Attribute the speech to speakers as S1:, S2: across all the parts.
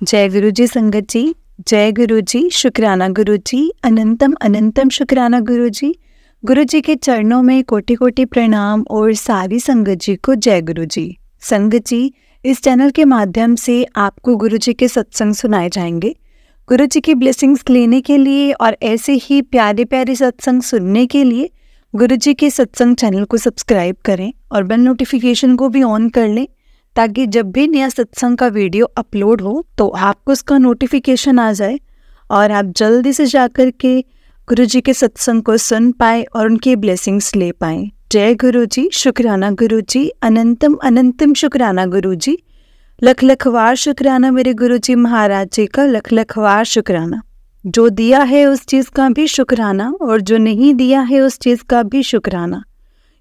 S1: जय गुरु जी संगत जी, जय गुरु जी, शुक्राना गुरु जी, अनंतम अनंतम शुक्राना गुरु जी के चरणों में कोटि कोटि प्रणाम और सारी संगत जी को जय गुरु जी। संगत जी, इस चैनल के माध्यम से आपको गुरु जी के सत्संग सुनाए जाएंगे। गुरु जी की ब्लेसिंग्स लेने के लिए और ऐसे ही प्यारे प्यारे सत्संग सुनने के लिए गुरु जी के सत्संग चैनल को सब्सक्राइब करें और बेल नोटिफिकेशन को भी ऑन कर लें, ताकि जब भी नया सत्संग का वीडियो अपलोड हो तो आपको उसका नोटिफिकेशन आ जाए और आप जल्दी से जाकर के गुरु जी के सत्संग को सुन पाए और उनकी ब्लेसिंग्स ले पाएँ। जय गुरु जी, शुक्राना गुरु जी, अनंतम अनंतम शुक्राना गुरु जी, लख लखवार शुक्राना मेरे गुरु जी महाराज जी का, लख लखवार शुक्राना। जो दिया है उस चीज़ का भी शुक्राना और जो नहीं दिया है उस चीज़ का भी शुक्राना,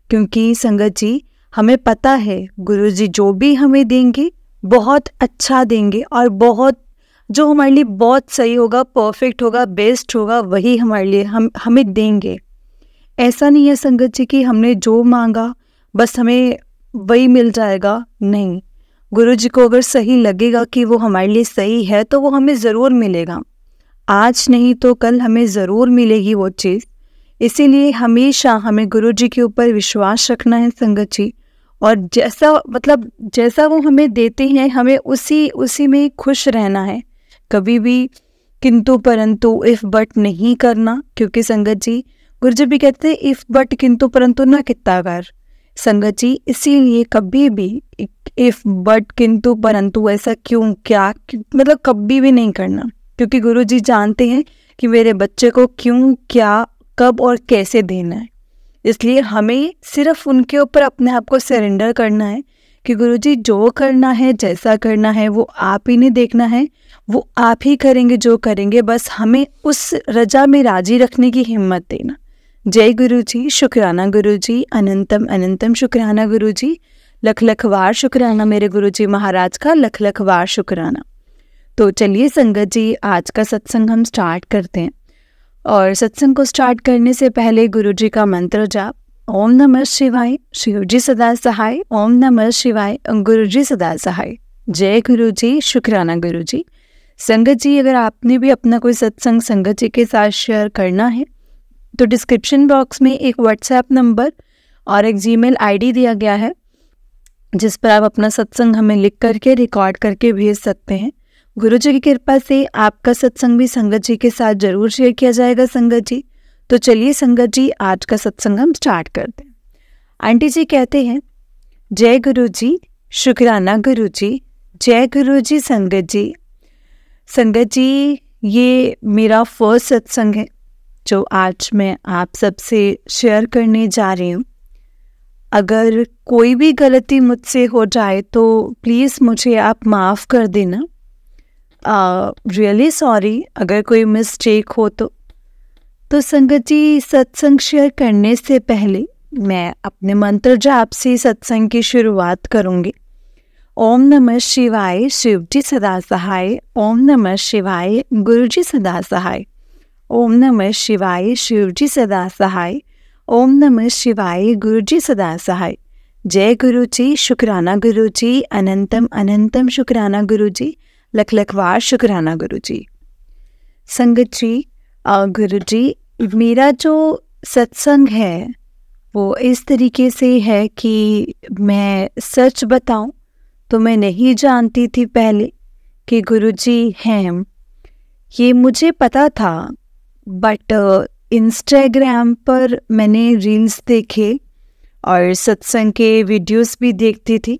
S1: क्योंकि संगत जी हमें पता है गुरुजी जो भी हमें देंगे बहुत अच्छा देंगे और बहुत जो हमारे लिए बहुत सही होगा, परफेक्ट होगा, बेस्ट होगा, वही हमारे लिए हमें देंगे। ऐसा नहीं है संगत जी कि हमने जो मांगा बस हमें वही मिल जाएगा, नहीं। गुरुजी को अगर सही लगेगा कि वो हमारे लिए सही है तो वो हमें ज़रूर मिलेगा, आज नहीं तो कल हमें ज़रूर मिलेगी वो चीज़। इसीलिए हमेशा हमें गुरुजी के ऊपर विश्वास रखना है संगत जी, और जैसा वो हमें देते हैं हमें उसी में खुश रहना है। कभी भी किंतु परंतु इफ़ बट नहीं करना, क्योंकि संगत जी गुरुजी भी कहते हैं इफ़ बट किंतु परंतु ना कितना कर। संगत जी इसीलिए कभी भी इफ़ बट किंतु परंतु ऐसा क्यों क्या कभी भी नहीं करना, क्योंकि गुरुजी जानते हैं कि मेरे बच्चे को क्यों, क्या, कब और कैसे देना है। इसलिए हमें सिर्फ उनके ऊपर अपने आप को सरेंडर करना है कि गुरुजी जो करना है, जैसा करना है वो आप ही ने देखना है, वो आप ही करेंगे जो करेंगे, बस हमें उस रजा में राजी रखने की हिम्मत देना। जय गुरु जी, शुक्राना गुरु जी, अनंतम अनंतम शुक्राना गुरु जी, लख लखवार शुक्राना मेरे गुरु जी महाराज का, लख लखवार शुक्राना। तो चलिए संगत जी आज का सत्संग हम स्टार्ट करते हैं, और सत्संग को स्टार्ट करने से पहले गुरुजी का मंत्र जाप, ओम नमः शिवाय, शिवजी सदा सहाय, ओम नमः शिवाय, गुरुजी सदा सहाय। जय गुरु जी, शुक्राना गुरु जी। संगत जी अगर आपने भी अपना कोई सत्संग संगत जी के साथ शेयर करना है तो डिस्क्रिप्शन बॉक्स में एक व्हाट्सएप नंबर और एक जीमेल आईडी दिया गया है, जिस पर आप अपना सत्संग हमें लिख करके रिकॉर्ड करके भेज सकते हैं। गुरु जी की कृपा से आपका सत्संग भी संगत जी के साथ जरूर शेयर किया जाएगा संगत जी। तो चलिए संगत जी आज का सत्संग हम स्टार्ट करते हैं। आंटी जी कहते हैं, जय गुरु जी, शुक्राना गुरु जी, जय गुरु जी संगत जी। संगत जी ये मेरा फर्स्ट सत्संग है जो आज मैं आप सबसे शेयर करने जा रही हूँ। अगर कोई भी गलती मुझसे हो जाए तो प्लीज़ मुझे आप माफ़ कर देना। रियली सॉरी अगर कोई मिस्टेक हो तो संगत जी सत्संग शेयर करने से पहले मैं अपने मंत्र जाप से सत्संग की शुरुआत करूँगी। ओम नमः शिवाय, शिवजी सदा सहाय, ओम नमः शिवाय, गुरुजी सदा सहाय, ओम नमः शिवाय, शिवजी सदा सहाय, ओम नमः शिवाय, गुरुजी सदा सहाय। जय गुरु जी, शुक्राना गुरु जी, अनंतम अनंतम शुक्राना गुरु जी, लख लखवार शुक्राना गुरु जी। संगत जी गुरु जी मेरा जो सत्संग है वो इस तरीके से है कि मैं सच बताऊं तो मैं नहीं जानती थी पहले कि गुरु जी हैं, ये मुझे पता था, बट इंस्टाग्राम पर मैंने रील्स देखे और सत्संग के वीडियोस भी देखती थी।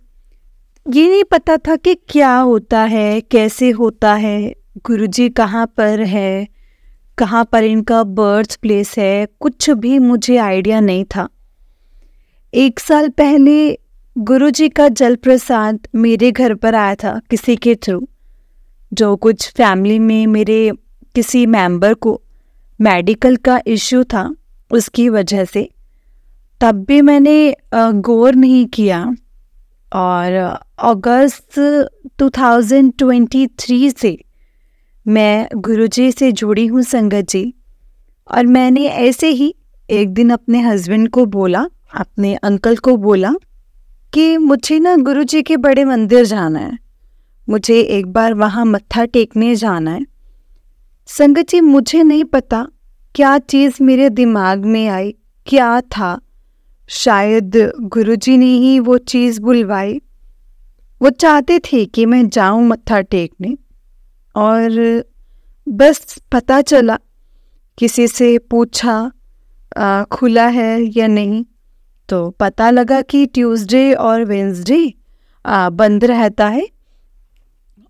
S1: ये नहीं पता था कि क्या होता है, कैसे होता है, गुरुजी कहाँ पर है, कहाँ पर इनका बर्थ प्लेस है, कुछ भी मुझे आइडिया नहीं था। 1 साल पहले गुरुजी का जल प्रसाद मेरे घर पर आया था किसी के थ्रू, जो कुछ फैमिली में मेरे किसी मेंबर को मेडिकल का इश्यू था, उसकी वजह से। तब भी मैंने गौर नहीं किया, और अगस्त 2023 से मैं गुरुजी से जुड़ी हूँ संगत जी। और मैंने ऐसे ही एक दिन अपने हस्बैंड को बोला, अपने अंकल को बोला कि मुझे ना गुरुजी के बड़े मंदिर जाना है, मुझे एक बार वहाँ मत्था टेकने जाना है। संगत जी, मुझे नहीं पता क्या चीज़ मेरे दिमाग में आई, क्या था। शायद गुरुजी ने ही वो चीज़ बुलवाई। वो चाहते थे कि मैं जाऊं मत्था टेकने, और बस पता चला, किसी से पूछा खुला है या नहीं, तो पता लगा कि ट्यूसडे और वेंसडे बंद रहता है,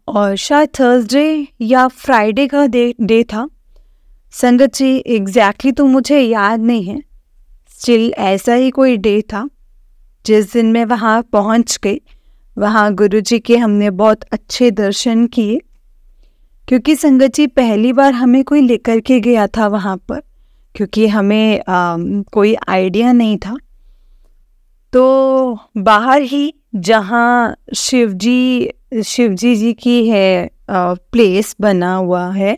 S1: और शायद थर्सडे या फ्राइडे का डे था। संगत जी, एग्जैक्टली तो मुझे याद नहीं है, स्टिल ऐसा ही कोई डे था। जिस दिन मैं वहाँ पहुँच गई, वहाँ गुरुजी के हमने बहुत अच्छे दर्शन किए, क्योंकि संगत जी पहली बार हमें कोई लेकर के गया था वहाँ पर, क्योंकि हमें कोई आइडिया नहीं था। तो बाहर ही जहाँ शिवजी जी की है प्लेस बना हुआ है,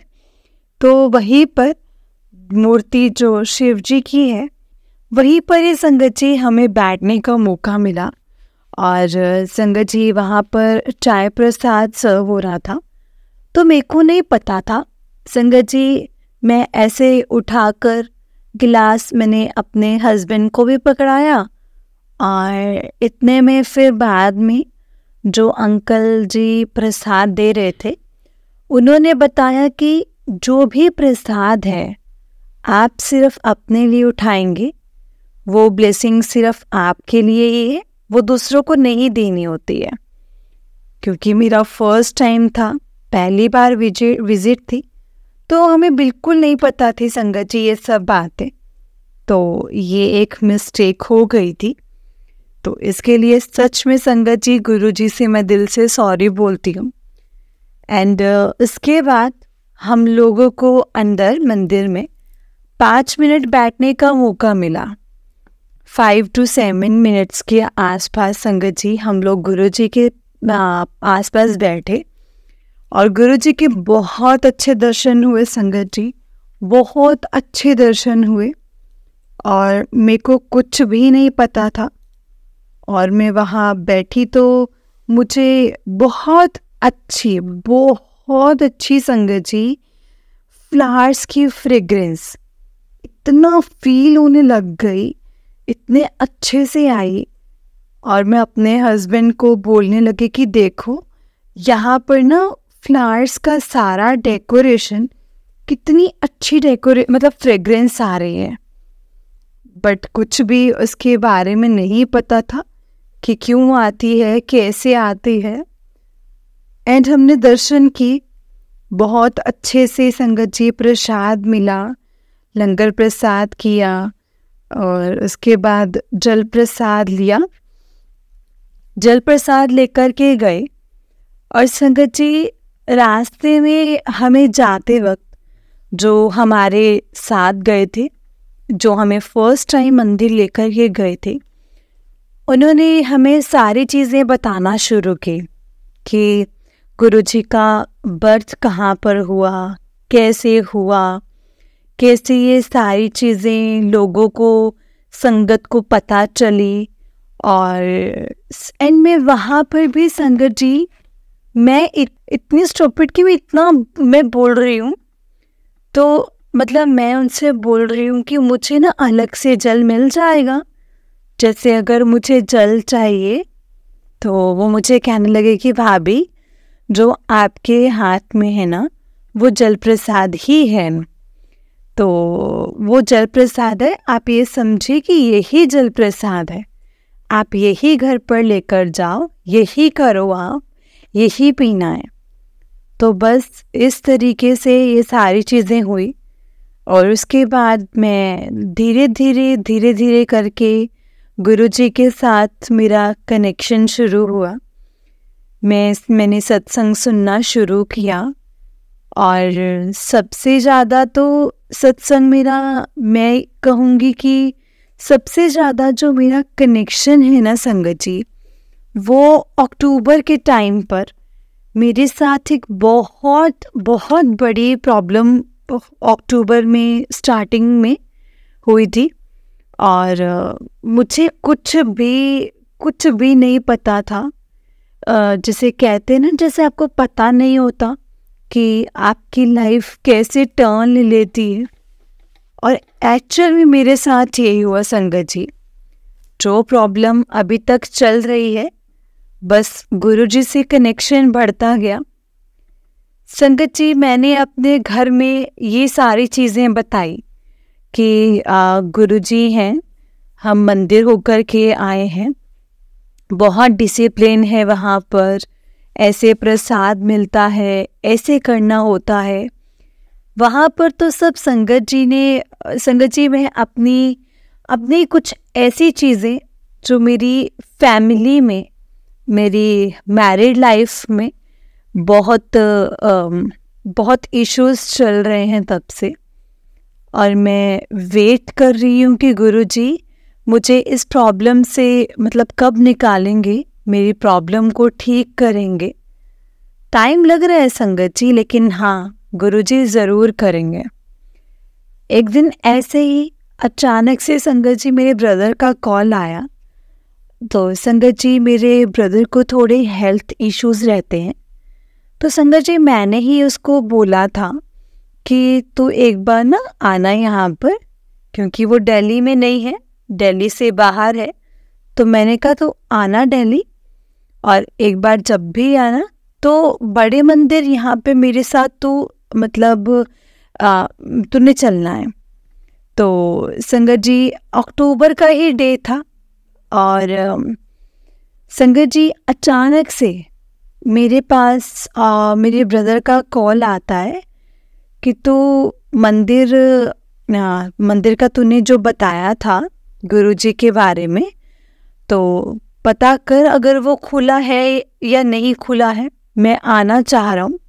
S1: तो वहीं पर मूर्ति जो शिवजी की है, वहीं पर ही संगत जी हमें बैठने का मौका मिला। और संगत जी वहाँ पर चाय प्रसाद सर्व हो रहा था, तो मेरे को नहीं पता था। संगत जी, मैं ऐसे उठाकर गिलास मैंने अपने हस्बैंड को भी पकड़ाया, और इतने में फिर बाद में जो अंकल जी प्रसाद दे रहे थे, उन्होंने बताया कि जो भी प्रसाद है आप सिर्फ अपने लिए उठाएंगे, वो ब्लेसिंग सिर्फ आपके लिए ही है, वो दूसरों को नहीं देनी होती है। क्योंकि मेरा फर्स्ट टाइम था, पहली बार विजिट थी, तो हमें बिल्कुल नहीं पता थी संगत जी ये सब बातें, तो ये एक मिस्टेक हो गई थी। तो इसके लिए सच में संगत जी गुरुजी से मैं दिल से सॉरी बोलती हूँ। एंड इसके बाद हम लोगों को अंदर मंदिर में 5 मिनट बैठने का मौका मिला। 5 to 7 मिनट्स के आसपास संगत जी हम लोग गुरुजी के आसपास बैठे, और गुरुजी के बहुत अच्छे दर्शन हुए संगत जी, बहुत अच्छे दर्शन हुए, और मेरे को कुछ भी नहीं पता था। और मैं वहाँ बैठी तो मुझे बहुत अच्छी संगत जी फ्लावर्स की फ्रेग्रेंस इतना फील होने लग गई, इतने अच्छे से आई। और मैं अपने हस्बैंड को बोलने लगी कि देखो यहाँ पर ना फ्लावर्स का सारा डेकोरेशन, कितनी अच्छी मतलब फ्रेग्रेंस आ रही है। बट कुछ भी उसके बारे में नहीं पता था कि क्यों आती है, कैसे आती है। एंड हमने दर्शन की, बहुत अच्छे से संगत जी प्रसाद मिला, लंगर प्रसाद किया, और उसके बाद जल प्रसाद लिया, जल प्रसाद लेकर के गए। और संगत जी रास्ते में हमें जाते वक्त जो हमारे साथ गए थे, जो हमें फर्स्ट टाइम मंदिर लेकर के गए थे, उन्होंने हमें सारी चीज़ें बताना शुरू की कि गुरुजी का बर्थ कहाँ पर हुआ, कैसे हुआ, कैसे ये सारी चीज़ें लोगों को, संगत को पता चली। और एंड में वहाँ पर भी संगत जी मैं इतनी स्टूपिड कि मैं बोल रही हूँ, तो मतलब मैं उनसे बोल रही हूँ कि मुझे ना अलग से जल मिल जाएगा। जैसे अगर मुझे जल चाहिए तो वो मुझे कहने लगे कि भाभी जो आपके हाथ में है ना वो जल प्रसाद ही है, तो वो जल प्रसाद है, आप ये समझिए कि यही जल प्रसाद है, आप यही घर पर लेकर जाओ, यही करो, आप यही पीना है। तो बस इस तरीके से ये सारी चीज़ें हुई। और उसके बाद मैं धीरे धीरे करके गुरुजी के साथ मेरा कनेक्शन शुरू हुआ। मैंने सत्संग सुनना शुरू किया, और सबसे ज़्यादा तो सत्संग मेरा, मैं कहूँगी कि सबसे ज़्यादा जो मेरा कनेक्शन है ना संगत जी, वो अक्टूबर के टाइम पर मेरे साथ एक बहुत बड़ी प्रॉब्लम अक्टूबर में स्टार्टिंग में हुई थी। और मुझे कुछ भी नहीं पता था। जिसे कहते हैं ना, जैसे आपको पता नहीं होता कि आपकी लाइफ कैसे टर्न ले लेती है। और एक्चुअल में मेरे साथ यही हुआ संगत जी। जो प्रॉब्लम अभी तक चल रही है, बस गुरुजी से कनेक्शन बढ़ता गया। संगत जी, मैंने अपने घर में ये सारी चीज़ें बताई कि गुरुजी हैं, हम मंदिर होकर के आए हैं, बहुत डिसिप्लिन है वहाँ पर, ऐसे प्रसाद मिलता है, ऐसे करना होता है वहाँ पर। तो सब संगत जी में अपनी कुछ ऐसी चीज़ें जो मेरी फैमिली में, मेरी मैरिड लाइफ में बहुत इश्यूज चल रहे हैं तब से, और मैं वेट कर रही हूँ कि गुरुजी मुझे इस प्रॉब्लम से मतलब कब निकालेंगे, मेरी प्रॉब्लम को ठीक करेंगे। टाइम लग रहा है संगत जी, लेकिन हाँ, गुरुजी ज़रूर करेंगे। एक दिन ऐसे ही अचानक से संगत जी मेरे ब्रदर का कॉल आया। तो संगत जी, मेरे ब्रदर को थोड़े हेल्थ इश्यूज़ रहते हैं। तो संगत जी, मैंने ही उसको बोला था कि तू एक बार ना आना यहाँ पर, क्योंकि वो दिल्ली में नहीं है, दिल्ली से बाहर है। तो मैंने कहा तू आना दिल्ली, और एक बार जब भी आना तो बड़े मंदिर यहाँ पे मेरे साथ तू मतलब तूने चलना है। तो संगत जी, अक्टूबर का ही डे था, और संगत जी अचानक से मेरे पास मेरे ब्रदर का कॉल आता है कि तू मंदिर का तूने जो बताया था गुरुजी के बारे में, तो पता कर अगर वो खुला है या नहीं खुला है, मैं आना चाह रहा हूँ।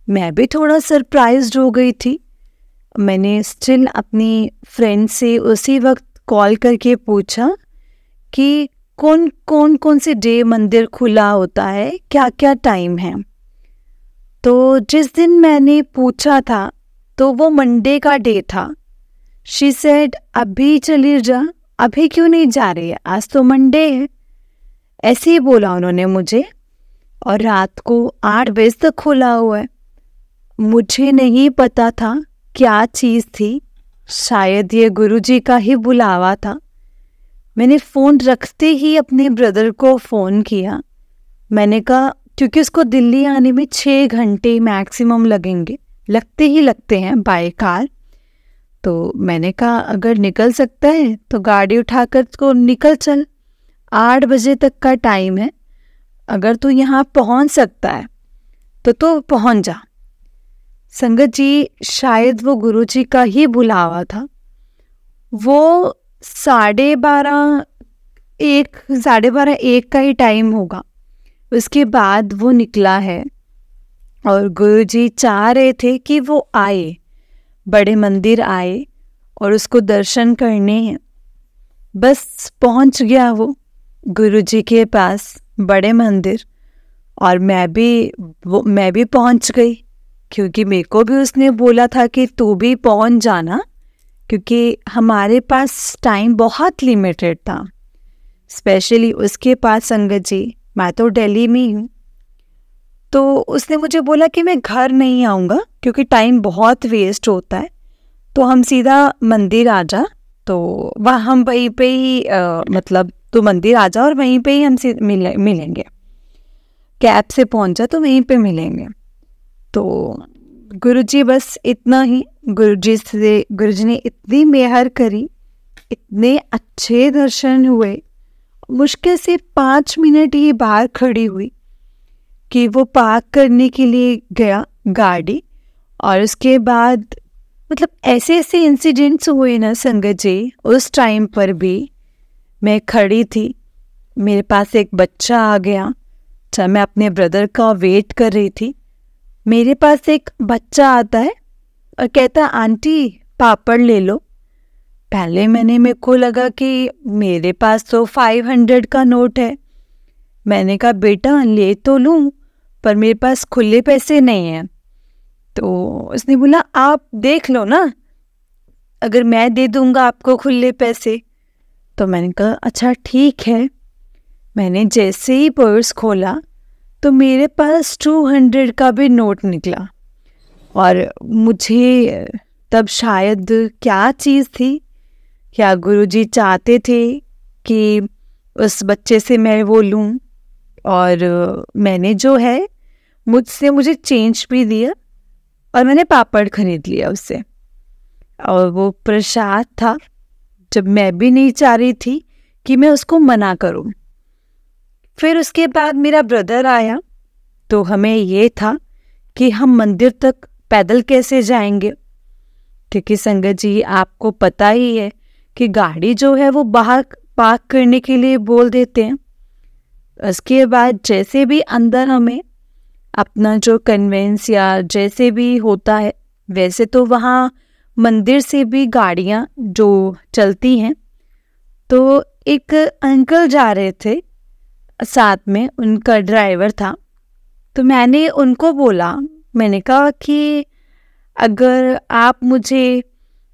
S1: मैं भी थोड़ा सरप्राइज्ड हो गई थी। मैंने स्टिल अपनी फ्रेंड से उसी वक्त कॉल करके पूछा कि कौन से डे मंदिर खुला होता है, क्या क्या टाइम है। तो जिस दिन मैंने पूछा था तो वो मंडे का डे था। शी सेड अभी चली जा, अभी क्यों नहीं जा रही है, आज तो मंडे है। ऐसे ही बोला उन्होंने मुझे, और रात को 8 बजे तक खुला हुआ है। मुझे नहीं पता था क्या चीज़ थी, शायद ये गुरुजी का ही बुलावा था। मैंने फ़ोन रखते ही अपने ब्रदर को फ़ोन किया। मैंने कहा, क्योंकि उसको दिल्ली आने में 6 घंटे मैक्सिमम लगेंगे, लगते हैं बाय कार। तो मैंने कहा अगर निकल सकता है तो गाड़ी उठाकर तो निकल चल, 8 बजे तक का टाइम है, अगर तू यहाँ पहुँच सकता है तो पहुँच जा। संगत जी, शायद वो गुरुजी का ही बुलावा था। वो 12:30 1 का ही टाइम होगा। उसके बाद वो निकला है, और गुरुजी चाह रहे थे कि वो आए, बड़े मंदिर आए और उसको दर्शन करने हैं। बस पहुंच गया वो गुरुजी के पास बड़े मंदिर, और मैं भी पहुंच गई, क्योंकि मेरे को भी उसने बोला था कि तू भी पहुंच जाना, क्योंकि हमारे पास टाइम बहुत लिमिटेड था। स्पेशली उसके पास संगत जी, मैं तो दिल्ली में हूँ। तो उसने मुझे बोला कि मैं घर नहीं आऊँगा क्योंकि टाइम बहुत वेस्ट होता है, तो हम सीधा मंदिर आ जा, तो वह हम वहीं पे ही मतलब तू मंदिर आ जा और वहीं पे ही हम मिलेंगे, कैब से पहुँच जा तो वहीं पे मिलेंगे। तो गुरुजी बस इतना ही, गुरुजी ने इतनी मेहर करी, इतने अच्छे दर्शन हुए। मुश्किल से 5 मिनट ही बाहर खड़ी हुई कि वो पार्क करने के लिए गया गाड़ी, और उसके बाद मतलब ऐसे इंसिडेंट्स हुए ना संगत जी। उस टाइम पर भी मैं खड़ी थी, मेरे पास एक बच्चा आ गया जब मैं अपने ब्रदर का वेट कर रही थी। मेरे पास एक बच्चा आता है और कहता, आंटी पापड़ ले लो। पहले मेरे को लगा कि मेरे पास तो 500 का नोट है। मैंने कहा बेटा ले तो लूँ, पर मेरे पास खुले पैसे नहीं हैं। तो उसने बोला आप देख लो ना, अगर मैं दे दूँगा आपको खुले पैसे। तो मैंने कहा अच्छा ठीक है। मैंने जैसे ही पर्स खोला तो मेरे पास 200 का भी नोट निकला। और मुझे तब शायद क्या चीज़ थी, क्या गुरुजी चाहते थे कि उस बच्चे से मैं वो लूँ, और मैंने जो है मुझे चेंज भी दिया और मैंने पापड़ खरीद लिया उससे। और वो प्रसाद था, जब मैं भी नहीं चाह रही थी कि मैं उसको मना करूं। फिर उसके बाद मेरा ब्रदर आया, तो हमें ये था कि हम मंदिर तक पैदल कैसे जाएंगे, क्योंकि संगत जी आपको पता ही है कि गाड़ी जो है वो बाहर पार्क करने के लिए बोल देते हैं। उसके बाद जैसे भी अंदर हमें अपना जो कन्वेंस या जैसे भी होता है, वैसे तो वहाँ मंदिर से भी गाड़ियाँ जो चलती हैं, तो एक अंकल जा रहे थे साथ में, उनका ड्राइवर था। तो मैंने उनको बोला, मैंने कहा कि अगर आप मुझे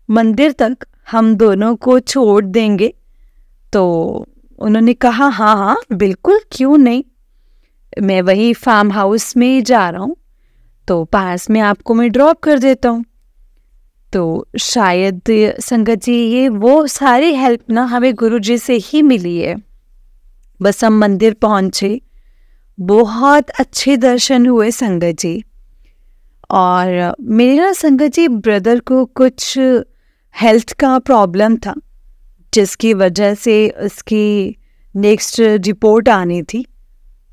S1: मंदिर तक हम दोनों को छोड़ देंगे, तो उन्होंने कहा हाँ हाँ बिल्कुल, क्यों नहीं, मैं वही फार्म हाउस में ही जा रहा हूँ, तो पास में आपको मैं ड्रॉप कर देता हूँ। तो शायद संगत जी ये वो सारी हेल्प ना हमें गुरुजी से ही मिली है। बस हम मंदिर पहुँचे, बहुत अच्छे दर्शन हुए संगत जी। और मेरा संगत जी ब्रदर को कुछ हेल्थ का प्रॉब्लम था, जिसकी वजह से उसकी नेक्स्ट रिपोर्ट आनी थी।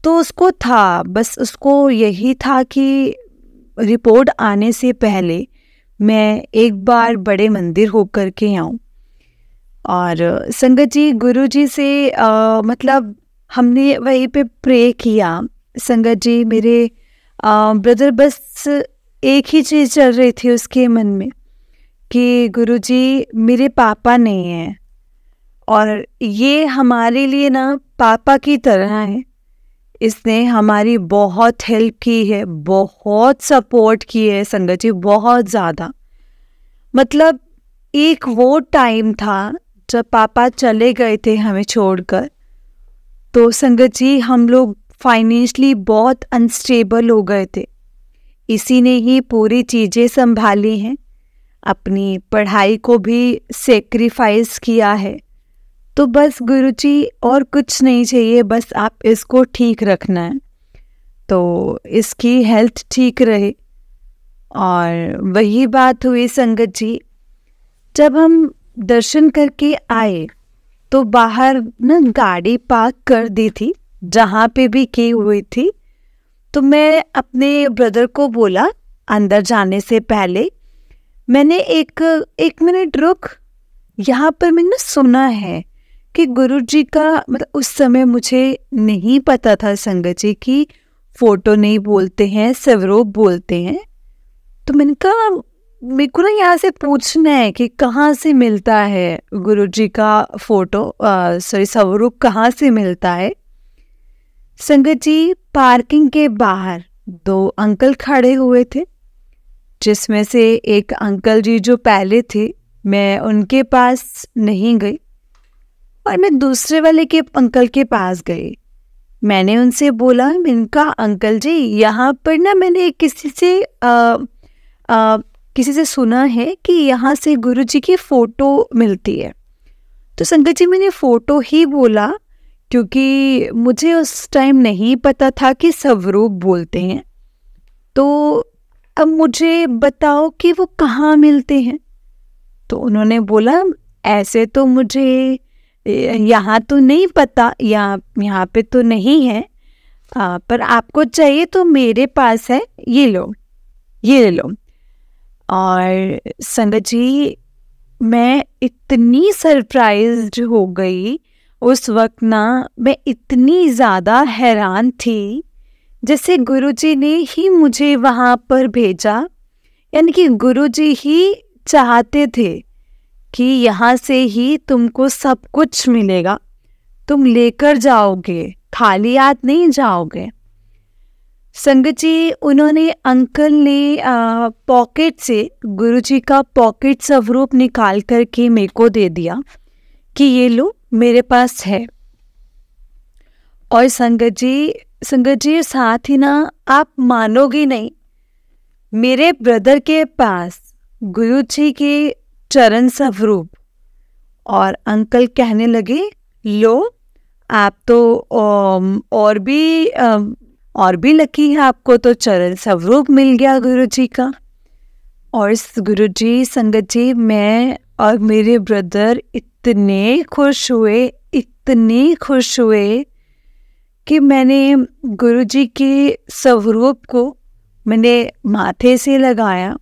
S1: तो उसको था, बस उसको यही था कि रिपोर्ट आने से पहले मैं एक बार बड़े मंदिर होकर के आऊँ। और संगत जी गुरुजी से मतलब हमने वहीं पे प्रे किया। संगत जी मेरे ब्रदर बस एक ही चीज़ चल रही थी उसके मन में कि गुरुजी मेरे पापा नहीं हैं, और ये हमारे लिए ना पापा की तरह है। इसने हमारी बहुत हेल्प की है, बहुत सपोर्ट की है संगत जी, बहुत ज़्यादा। मतलब एक वो टाइम था जब पापा चले गए थे हमें छोड़कर, तो संगत जी हम लोग फाइनेंशियली बहुत अनस्टेबल हो गए थे। इसी ने ही पूरी चीज़ें संभाली हैं, अपनी पढ़ाई को भी सेक्रीफाइस किया है। तो बस गुरुजी और कुछ नहीं चाहिए, बस आप इसको ठीक रखना है, तो इसकी हेल्थ ठीक रहे। और वही बात हुई संगत जी, जब हम दर्शन करके आए तो बाहर ना गाड़ी पार्क कर दी थी जहाँ पे भी की हुई थी। तो मैं अपने ब्रदर को बोला अंदर जाने से पहले, मैंने एक मिनट रुक, यहाँ पर मैंने सुना है कि गुरुजी का मतलब उस समय मुझे नहीं पता था संगत जी की फ़ोटो नहीं बोलते हैं, स्वरूप बोलते हैं। तो मैंने कहा मेरे को ना यहाँ से पूछना है कि कहाँ से मिलता है गुरुजी का फ़ोटो, स्वरूप कहाँ से मिलता है। संगत जी पार्किंग के बाहर 2 अंकल खड़े हुए थे, जिसमें से एक अंकल जी जो पहले थे, मैं उनके पास नहीं गई और मैं दूसरे वाले के अंकल के पास गई। मैंने उनसे बोला, मैंने कहा अंकल जी यहाँ पर ना मैंने किसी से सुना है कि यहाँ से गुरुजी की फ़ोटो मिलती है। तो संगत जी मैंने फ़ोटो ही बोला, क्योंकि मुझे उस टाइम नहीं पता था कि स्वरूप बोलते हैं। तो अब मुझे बताओ कि वो कहाँ मिलते हैं। तो उन्होंने बोला ऐसे तो मुझे यहाँ तो नहीं पता, यहाँ पे तो नहीं है, पर आपको चाहिए तो मेरे पास है, ये लो, ये ले लो। और संगत जी मैं इतनी सरप्राइज्ड हो गई उस वक्त ना, मैं इतनी ज़्यादा हैरान थी, जैसे गुरुजी ने ही मुझे वहाँ पर भेजा, यानी कि गुरुजी ही चाहते थे कि यहाँ से ही तुमको सब कुछ मिलेगा, तुम लेकर जाओगे, खाली हाथ नहीं जाओगे। संगत जी उन्होंने अंकल ने पॉकेट से गुरुजी का पॉकेट स्वरूप निकाल करके मेरे को दे दिया कि ये लो मेरे पास है। और संगत जी साथ ही ना, आप मानोगे नहीं, मेरे ब्रदर के पास गुरु जी के चरण स्वरूप, और अंकल कहने लगे, लो आप तो और भी लकी है, आपको तो चरण स्वरूप मिल गया गुरु जी का। और गुरु जी, संगत जी, मैं और मेरे ब्रदर इतने खुश हुए कि मैंने गुरु जी के स्वरूप को मैंने माथे से लगाया,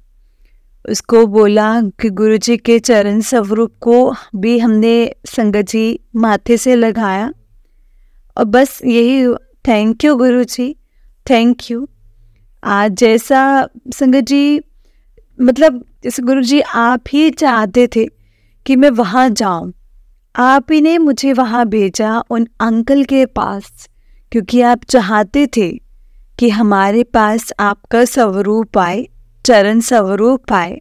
S1: उसको बोला कि गुरु जी के चरण स्वरूप को भी हमने संगत जी माथे से लगाया, और बस यही, thank you Guru ji, thank you. आज जैसा संगत जी, मतलब जैसे गुरु जी आप ही चाहते थे कि मैं वहाँ जाऊँ, आप ही ने मुझे वहाँ भेजा उन अंकल के पास, क्योंकि आप चाहते थे कि हमारे पास आपका स्वरूप आए, चरण स्वरूप आए।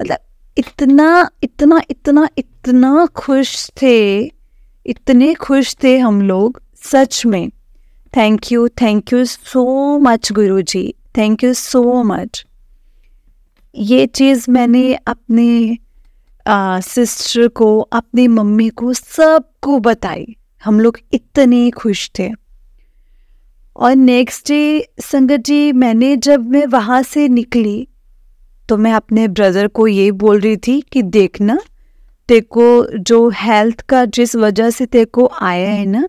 S1: मतलब इतना इतना इतना इतना खुश थे, इतने खुश थे हम लोग, सच में। Thank you so much Guruji, thank you so much. ये चीज़ मैंने अपने सिस्टर को, अपनी मम्मी को, सबको बताई। हम लोग इतने खुश थे। और नेक्स्ट डे संगत जी, जब मैं वहाँ से निकली तो मैं अपने ब्रदर को ये बोल रही थी कि देखना, तेको जो हेल्थ का जिस वजह से तेको आया है ना,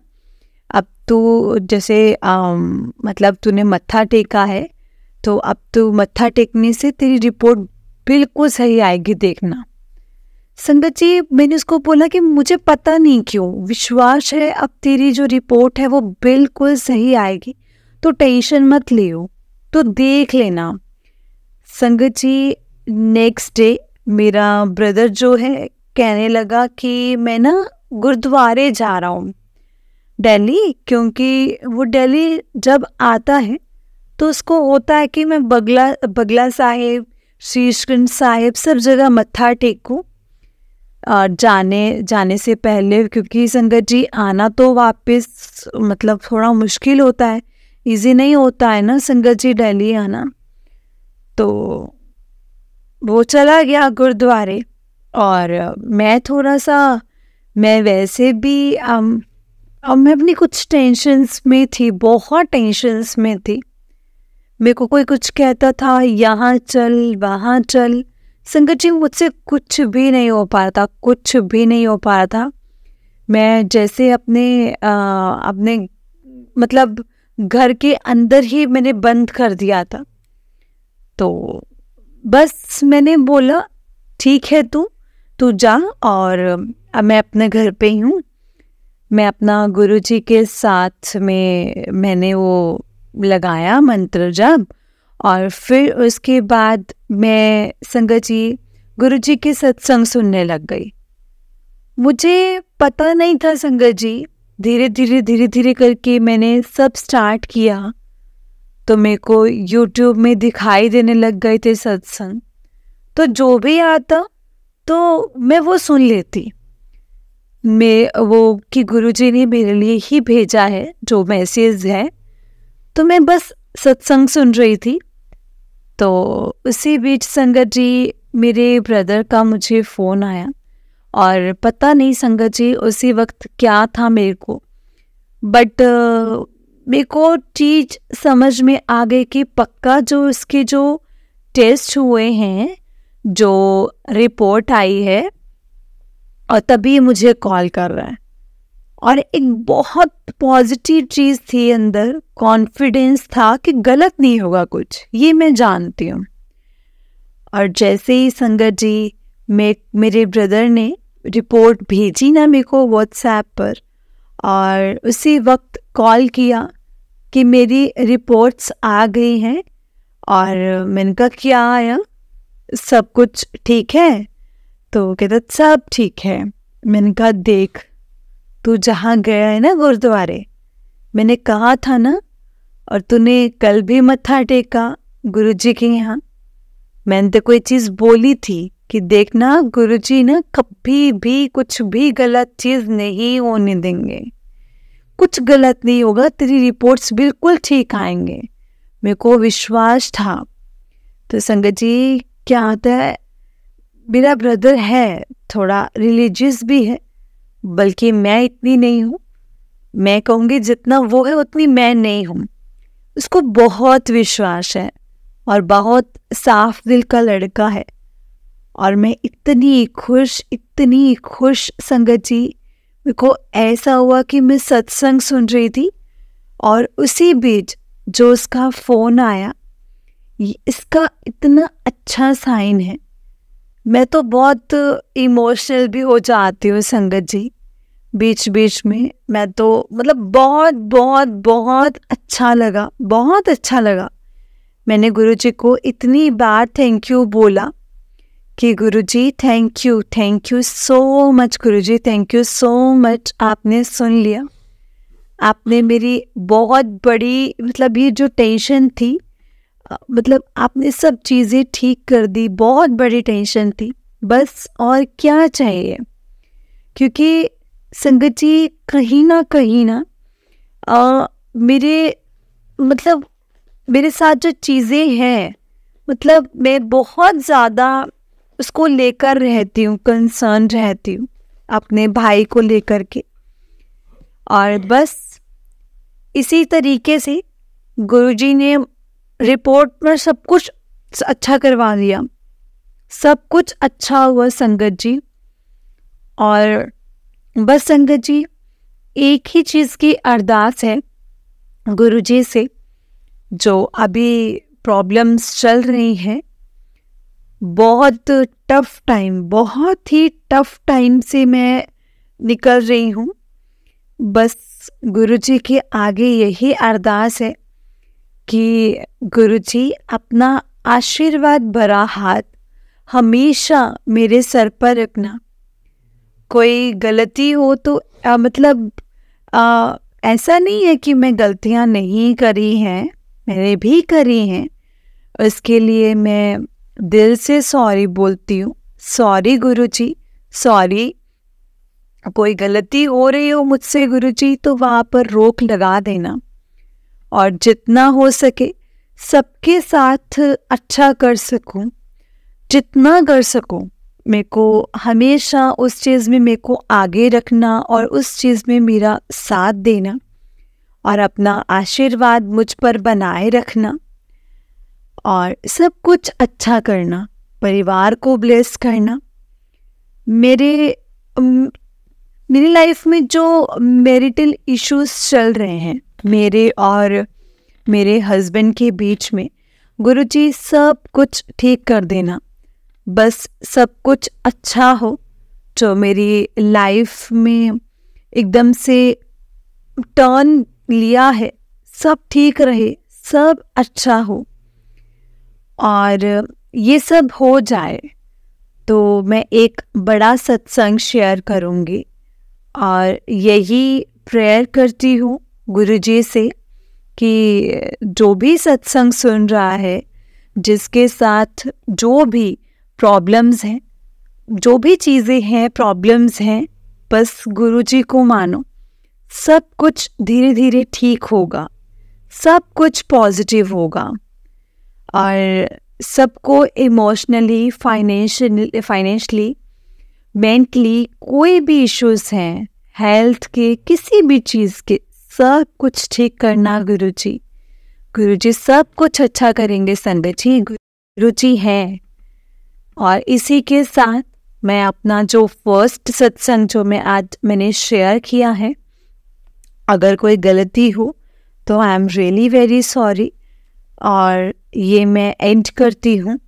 S1: अब तू जैसे मतलब तूने मत्था टेका है, तो अब तू मत्था टेकने से तेरी रिपोर्ट बिल्कुल सही आएगी, देखना। संगत जी, मैंने उसको बोला कि मुझे पता नहीं क्यों विश्वास है अब तेरी जो रिपोर्ट है वो बिल्कुल सही आएगी, तो टेंशन मत लियो, तो देख लेना। संगत जी, नेक्स्ट डे मेरा ब्रदर जो है कहने लगा कि मैं ना गुरुद्वारे जा रहा हूँ दिल्ली, क्योंकि वो दिल्ली जब आता है तो उसको होता है कि मैं बगला साहिब, शीशगंज साहिब सब जगह मत्था टेकूं जाने से पहले, क्योंकि संगत जी आना तो वापस मतलब थोड़ा मुश्किल होता है, इजी नहीं होता है ना संगत जी दिल्ली आना। तो वो चला गया गुरुद्वारे, और मैं वैसे भी मैं अपनी कुछ टेंशन्स में थी, बहुत टेंशन्स में थी। मेरे को कोई कुछ कहता था यहाँ चल वहाँ चल, संगत जी मुझसे कुछ भी नहीं हो पा रहा था। मैं जैसे अपने मतलब घर के अंदर ही मैंने बंद कर दिया था। तो बस मैंने बोला ठीक है, तू जा, और अब मैं अपने घर पे ही हूँ। मैं अपना गुरुजी के साथ में मैंने वो लगाया मंत्र जप, और फिर उसके बाद मैं संगत जी गुरुजी के सत्संग सुनने लग गई। मुझे पता नहीं था संगत जी, धीरे धीरे करके मैंने सब स्टार्ट किया, तो मेरे को YouTube में दिखाई देने लग गए थे सत्संग, तो जो भी आता तो मैं वो सुन लेती। मैं वो कि गुरुजी ने मेरे लिए ही भेजा है जो मैसेज है, तो मैं बस सत्संग सुन रही थी। तो उसी बीच संगत जी मेरे ब्रदर का मुझे फ़ोन आया, और पता नहीं संगत जी उसी वक्त क्या था मेरे को, बट मेरे को चीज़ समझ में आ गई कि पक्का जो इसके जो टेस्ट हुए हैं, जो रिपोर्ट आई है, और तभी मुझे कॉल कर रहा है। और एक बहुत पॉजिटिव चीज़ थी अंदर, कॉन्फिडेंस था कि गलत नहीं होगा कुछ, ये मैं जानती हूँ। और जैसे ही संगत जी मेरे ब्रदर ने रिपोर्ट भेजी ना मेरे को व्हाट्सएप पर, और उसी वक्त कॉल किया कि मेरी रिपोर्ट्स आ गई हैं, और मैंने कहा क्या आया, सब कुछ ठीक है? तो कहता सब ठीक है। मैंने कहा देख, तू जहाँ गया है ना गुरुद्वारे, मैंने कहा था ना, और तूने कल भी मत्था टेका गुरुजी के यहाँ, मैंने तो कोई चीज़ बोली थी कि देखना गुरुजी ना कभी भी कुछ भी गलत चीज़ नहीं होने देंगे, कुछ गलत नहीं होगा, तेरी रिपोर्ट्स बिल्कुल ठीक आएंगे। मेरे को विश्वास था। तो संगत जी क्या होता है, मेरा ब्रदर है, थोड़ा रिलीजियस भी है, बल्कि मैं इतनी नहीं हूँ। मैं कहूँगी जितना वो है उतनी मैं नहीं हूँ। उसको बहुत विश्वास है और बहुत साफ दिल का लड़का है। और मैं इतनी खुश संगत जी, मेरे को ऐसा हुआ कि मैं सत्संग सुन रही थी और उसी बीच जो उसका फ़ोन आया, इसका इतना अच्छा साइन है। मैं तो बहुत इमोशनल भी हो जाती हूँ संगत जी बीच बीच में। मैं तो मतलब बहुत बहुत बहुत अच्छा लगा, बहुत अच्छा लगा। मैंने गुरुजी को इतनी बार थैंक यू बोला कि Guruji thank you so much, Guruji thank you so much, आपने सुन लिया। आपने मेरी बहुत बड़ी मतलब ये जो टेंशन थी, मतलब आपने सब चीज़ें ठीक कर दी। बहुत बड़ी टेंशन थी, बस और क्या चाहिए। क्योंकि संगत जी कहीं ना मेरे साथ जो चीज़ें हैं, मतलब मैं बहुत ज़्यादा उसको लेकर रहती हूँ, कंसर्न रहती हूँ अपने भाई को लेकर के। और बस इसी तरीके से गुरुजी ने रिपोर्ट में सब कुछ अच्छा करवा दिया, सब कुछ अच्छा हुआ संगत जी। और बस संगत जी एक ही चीज़ की अरदास है गुरुजी से, जो अभी प्रॉब्लम्स चल रही हैं, बहुत ही टफ टाइम से मैं निकल रही हूँ। बस गुरुजी के आगे यही अरदास है कि गुरुजी अपना आशीर्वाद भरा हाथ हमेशा मेरे सर पर रखना। कोई गलती हो तो ऐसा नहीं है कि मैं गलतियाँ नहीं करी हैं, मैंने भी करी हैं। उसके लिए मैं दिल से सॉरी बोलती हूँ। सॉरी गुरुजी, सॉरी। कोई गलती हो रही हो मुझसे गुरुजी तो वहाँ पर रोक लगा देना, और जितना हो सके सबके साथ अच्छा कर सकूं, जितना कर सकूं। मेरे को हमेशा उस चीज़ में मेरे को आगे रखना और उस चीज़ में मेरा साथ देना और अपना आशीर्वाद मुझ पर बनाए रखना और सब कुछ अच्छा करना, परिवार को ब्लेस करना। मेरी लाइफ में जो मैरिटल इश्यूज चल रहे हैं मेरे और मेरे हस्बैंड के बीच में, गुरुजी सब कुछ ठीक कर देना। बस सब कुछ अच्छा हो, जो मेरी लाइफ में एकदम से टर्न लिया है सब ठीक रहे, सब अच्छा हो। और ये सब हो जाए तो मैं एक बड़ा सत्संग शेयर करूँगी और यही प्रेयर करती हूँ गुरुजी से कि जो भी सत्संग सुन रहा है, जिसके साथ जो भी प्रॉब्लम्स हैं, जो भी चीज़ें हैं प्रॉब्लम्स हैं, बस गुरुजी को मानो, सब कुछ धीरे धीरे ठीक होगा, सब कुछ पॉजिटिव होगा। और सबको इमोशनली, फाइनेंशियली, मेंटली कोई भी इश्यूज हैं, हेल्थ के, किसी भी चीज़ के, सब कुछ ठीक करना गुरुजी। गुरुजी सब कुछ अच्छा करेंगे संगत जी, गुरुजी हैं। और इसी के साथ मैं अपना जो फर्स्ट सत्संग जो मैंने शेयर किया है, अगर कोई गलती हो तो I am really very sorry, और ये मैं एंड करती हूँ।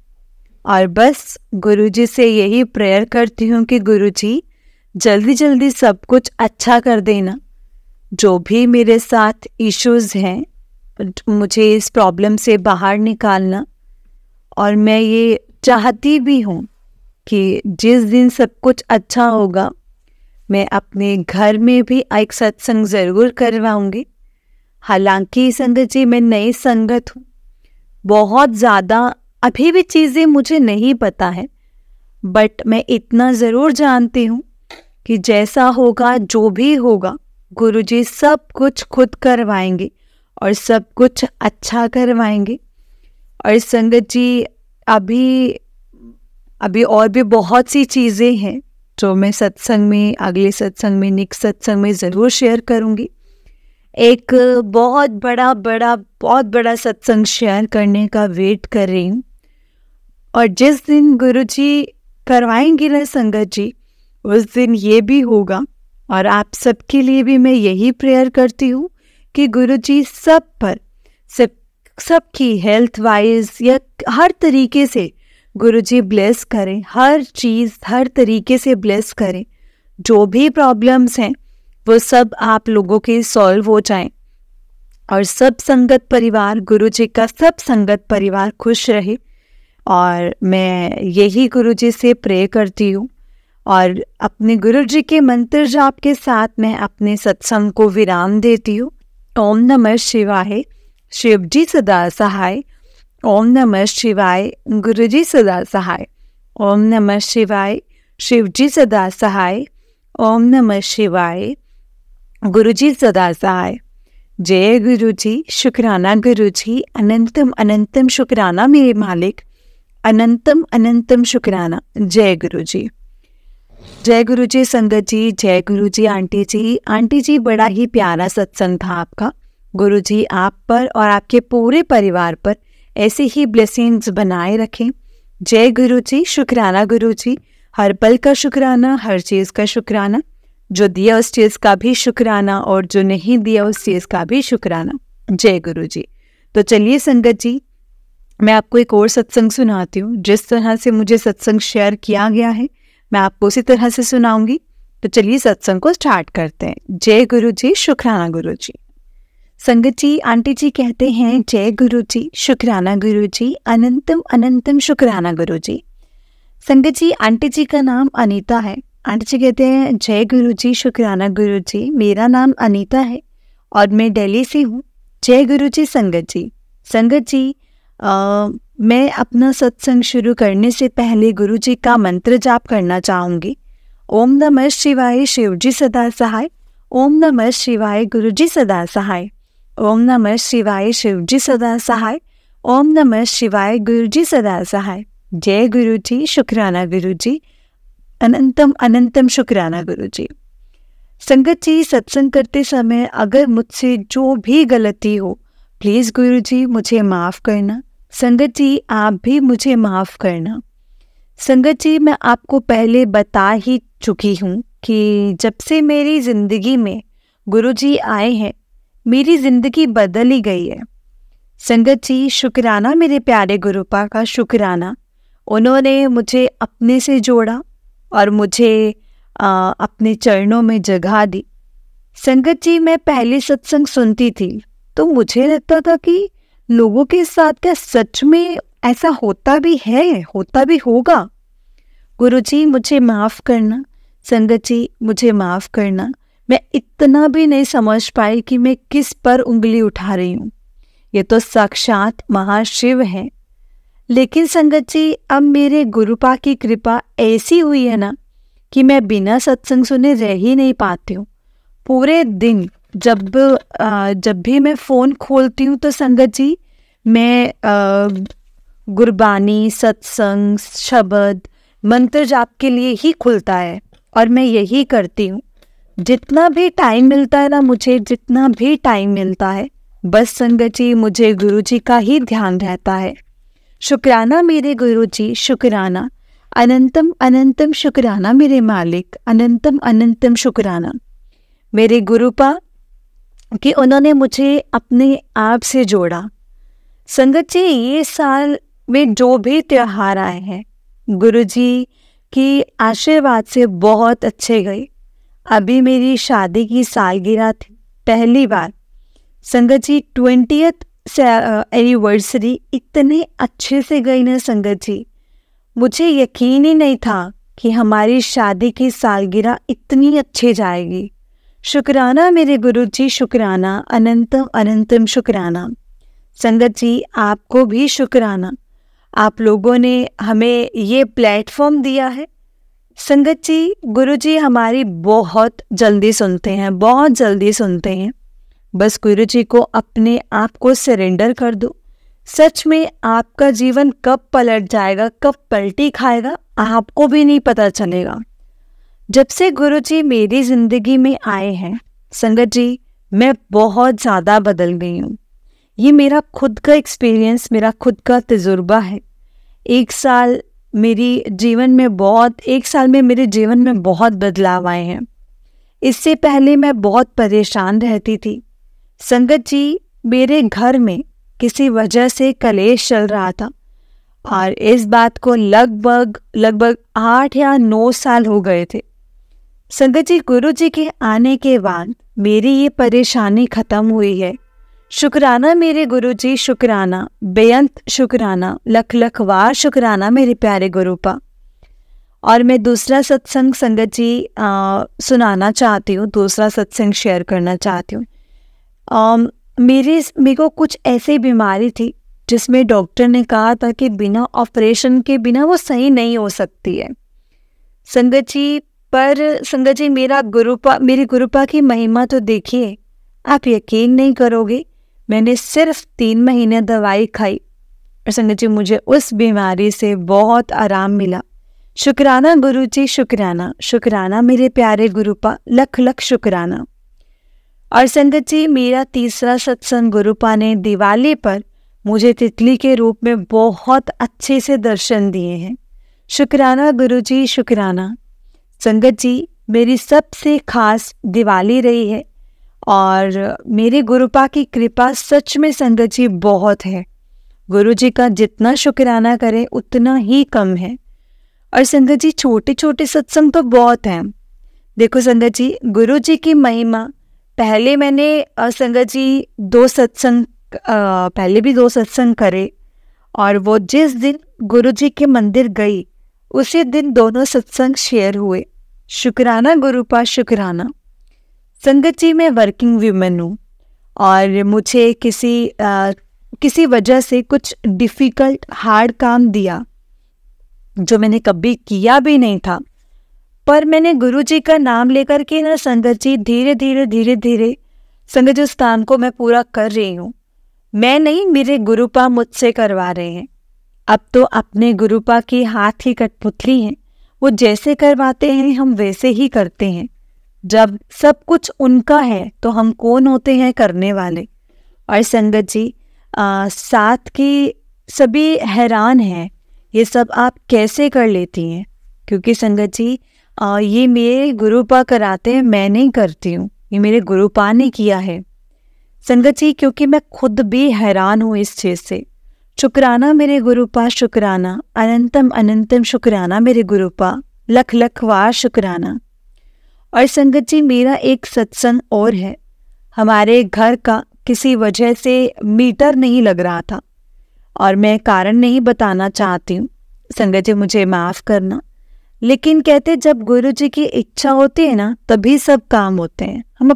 S1: और बस गुरुजी से यही प्रेयर करती हूँ कि गुरुजी जल्दी जल्दी सब कुछ अच्छा कर देना। जो भी मेरे साथ इश्यूज हैं, मुझे इस प्रॉब्लम से बाहर निकालना। और मैं ये चाहती भी हूँ कि जिस दिन सब कुछ अच्छा होगा, मैं अपने घर में भी एक सत्संग ज़रूर करवाऊँगी। हालांकि संगत जी मैं नई संगत हूँ, बहुत ज़्यादा अभी भी चीज़ें मुझे नहीं पता है, बट मैं इतना ज़रूर जानती हूँ कि जैसा होगा, जो भी होगा, गुरुजी सब कुछ खुद करवाएंगे और सब कुछ अच्छा करवाएंगे। और संगत जी अभी और भी बहुत सी चीज़ें हैं जो मैं सत्संग में, अगले सत्संग में, नेक्स्ट सत्संग में ज़रूर शेयर करूँगी। एक बहुत बड़ा सत्संग शेयर करने का वेट कर रही हूँ। और जिस दिन गुरुजी करवाएंगे ना संगत जी, उस दिन ये भी होगा। और आप सबके लिए भी मैं यही प्रेयर करती हूँ कि गुरुजी सबकी हेल्थ वाइज या हर तरीके से गुरुजी ब्लेस करें, हर चीज़ हर तरीके से ब्लेस करें। जो भी प्रॉब्लम्स हैं वो सब आप लोगों के सॉल्व हो जाएं और सब संगत परिवार, गुरुजी का सब संगत परिवार खुश रहे। और मैं यही गुरुजी से प्रे करती हूँ और अपने गुरुजी के मंत्र जाप के साथ मैं अपने सत्संग को विराम देती हूँ। ओम नमः शिवाय, शिव जी सदा सहाय। ओम नमः शिवाय, गुरुजी सदा सहाय। ओम नमः शिवाय, शिव जी सदा सहाय। ओम नमः शिवाय, गुरुजी सदा सहाय। जय गुरुजी, शुक्राना गुरुजी, अनंतम अनंतम शुक्राना मेरे मालिक, अनंतम अनंतम शुक्राना। जय गुरुजी। जय गुरुजी संगत जी, जय गुरुजी आंटी जी। आंटी जी, बड़ा ही प्यारा सत्संग था आपका। गुरुजी आप पर और आपके पूरे परिवार पर ऐसे ही ब्लेसिंग्स बनाए रखें। जय गुरुजी, शुक्राना गुरुजी। हर पल का शुक्राना, हर चीज़ का शुक्राना, जो दिया उस चीज़ का भी शुक्राना और जो नहीं दिया उस चीज़ का भी शुक्राना। जय गुरुजी। तो चलिए संगत जी, मैं आपको एक और सत्संग सुनाती हूँ। जिस तरह से मुझे सत्संग शेयर किया गया है मैं आपको उसी तरह से सुनाऊंगी। तो चलिए सत्संग को स्टार्ट करते हैं। जय गुरुजी, शुक्राना गुरुजी। संगत जी, आंटी जी कहते हैं जय गुरुजी, शुक्राना गुरुजी, अनंतम अनंतम शुक्राना गुरुजी। संगत जी, आंटी जी का नाम अनीता है। आंटी जी कहते हैं जय गुरुजी, शुक्राना गुरुजी, मेरा नाम अनीता है और मैं दिल्ली से हूँ। जय गुरुजी संगत जी। संगत जी, मैं अपना सत्संग शुरू करने से पहले गुरुजी का मंत्र जाप करना चाहूँगी। ओम नमः शिवाय, शिवजी सदा सहाय। ओम नमः शिवाय, गुरुजी सदा सहाय। ओम नमः शिवाय, शिवजी सदा सहाय। ओम नमः शिवाय, गुरुजी सदा सहाय। जय गुरुजी, शुक्राना गुरुजी, अनंतम अनंतम शुक्राना गुरुजी। संगत जी, सत्संग करते समय अगर मुझसे जो भी गलती हो प्लीज़ गुरुजी मुझे माफ़ करना। संगत जी, आप भी मुझे माफ़ करना। संगत जी, मैं आपको पहले बता ही चुकी हूँ कि जब से मेरी ज़िंदगी में गुरुजी आए हैं मेरी ज़िंदगी बदल ही गई है। संगत जी, शुक्राना मेरे प्यारे गुरुपा का, शुक्राना। उन्होंने मुझे अपने से जोड़ा और मुझे अपने चरणों में जगह दी। संगत जी, मैं पहले सत्संग सुनती थी तो मुझे लगता था कि लोगों के साथ क्या सच में ऐसा होता भी है, होता भी होगा। गुरुजी मुझे माफ़ करना। संगत जी, मुझे माफ़ करना। मैं इतना भी नहीं समझ पाई कि मैं किस पर उंगली उठा रही हूँ। ये तो साक्षात महाशिव है। लेकिन संगत जी, अब मेरे गुरुपा की कृपा ऐसी हुई है ना कि मैं बिना सत्संग सुने रह ही नहीं पाती हूँ। पूरे दिन जब भी मैं फ़ोन खोलती हूँ तो संगत जी मैं गुरबानी, सत्संग, शब्द, मंत्र जाप के लिए ही खुलता है और मैं यही करती हूँ। जितना भी टाइम मिलता है ना, मुझे जितना भी टाइम मिलता है बस संगत जी मुझे गुरुजी का ही ध्यान रहता है। शुक्राना मेरे गुरुजी, शुक्राना, अनंतम अनंतम शुक्राना मेरे मालिक, अनंतम अनंतम शुक्राना। मेरे गुरुपा कि उन्होंने मुझे अपने आप से जोड़ा। संगत जी, ये साल में जो भी त्यौहार आए हैं गुरुजी की आशीर्वाद से बहुत अच्छे गए। अभी मेरी शादी की सालगिरह थी, पहली बार। संगत जी, 20th एनिवर्सरी इतने अच्छे से गई ना संगत जी, मुझे यकीन ही नहीं था कि हमारी शादी की सालगिरह इतनी अच्छी जाएगी। शुक्राना मेरे गुरुजी, शुक्राना, अनंतम अनंतम शुक्राना। संगत जी, आपको भी शुक्राना। आप लोगों ने हमें ये प्लेटफॉर्म दिया है संगत जी, गुरु जी हमारी बहुत जल्दी सुनते हैं, बहुत जल्दी सुनते हैं। बस गुरु जी को अपने आप को सरेंडर कर दो। सच में आपका जीवन कब पलट जाएगा, कब पलटी खाएगा, आपको भी नहीं पता चलेगा। जब से गुरु जी मेरी जिंदगी में आए हैं संगत जी, मैं बहुत ज़्यादा बदल गई हूँ। ये मेरा खुद का एक्सपीरियंस, मेरा खुद का तजुर्बा है। एक साल में मेरे जीवन में बहुत बदलाव आए हैं। इससे पहले मैं बहुत परेशान रहती थी। संगत जी, मेरे घर में किसी वजह से कलेश चल रहा था और इस बात को लगभग 8 या 9 साल हो गए थे। संगत जी, गुरु जी के आने के बाद मेरी ये परेशानी खत्म हुई है। शुक्राना मेरे गुरु जी, शुक्राना, बेअंत शुक्राना, लख लख वार शुक्राना मेरे प्यारे गुरुपा। और मैं दूसरा सत्संग संगत जी सुनाना चाहती हूँ, दूसरा सत्संग शेयर करना चाहती हूँ। मेरे को कुछ ऐसी बीमारी थी जिसमें डॉक्टर ने कहा था कि बिना ऑपरेशन के बिना वो सही नहीं हो सकती है संगत जी। पर संगत जी, मेरे गुरुपा की महिमा तो देखिए, आप यकीन नहीं करोगे, मैंने सिर्फ 3 महीने दवाई खाई और संगत जी मुझे उस बीमारी से बहुत आराम मिला। शुक्राना गुरु जी, शुक्राना, शुक्राना मेरे प्यारे गुरुपा, लख लख शुक्राना। और संगत जी, मेरा तीसरा सत्संग गुरुपा ने दिवाली पर मुझे तितली के रूप में बहुत अच्छे से दर्शन दिए हैं। शुक्राना गुरु जी, शुक्राना। संगत जी, मेरी सबसे खास दिवाली रही है और मेरे गुरुपा की कृपा सच में संगत जी बहुत है। गुरु जी का जितना शुक्राना करें उतना ही कम है। और संगत जी, छोटे छोटे सत्संग तो बहुत हैं। देखो संगत जी, गुरु जी की महिमा, पहले मैंने संगत जी 2 सत्संग पहले भी 2 सत्संग करे और वो जिस दिन गुरु जी के मंदिर गई उसी दिन दोनों सत्संग शेयर हुए। शुक्राना गुरुपा, शुक्राना। संगत जी, मैं वर्किंग वुमेन हूँ और मुझे किसी वजह से कुछ डिफ़िकल्ट हार्ड काम दिया जो मैंने कभी किया भी नहीं था। पर मैंने गुरु जी का नाम लेकर के ना संगत जी धीरे धीरे संगत जी उस काम को मैं पूरा कर रही हूँ। मैं नहीं, मेरे गुरुपा मुझसे करवा रहे हैं। अब तो अपने गुरुपा की हाथ ही कठपुतली हैं, वो जैसे करवाते हैं हम वैसे ही करते हैं। जब सब कुछ उनका है तो हम कौन होते हैं करने वाले। और संगत जी, साथ की सभी हैरान हैं, ये सब आप कैसे कर लेती हैं, क्योंकि संगत जी ये मेरे गुरुपा कराते हैं, मैं नहीं करती हूँ, ये मेरे गुरुपा ने किया है। संगत जी, क्योंकि मैं खुद भी हैरान हूँ इस चीज़ से। शुक्राना मेरे गुरुपा, शुक्राना, अनंतम अनंतम शुक्राना मेरे गुरुपा, लख लख वार शुक्राना। और संगत जी, मेरा एक सत्संग और है। हमारे घर का किसी वजह से मीटर नहीं लग रहा था और मैं कारण नहीं बताना चाहती हूँ, संगत जी मुझे माफ़ करना। लेकिन कहते जब गुरु जी की इच्छा होती है ना तभी सब काम होते हैं। हम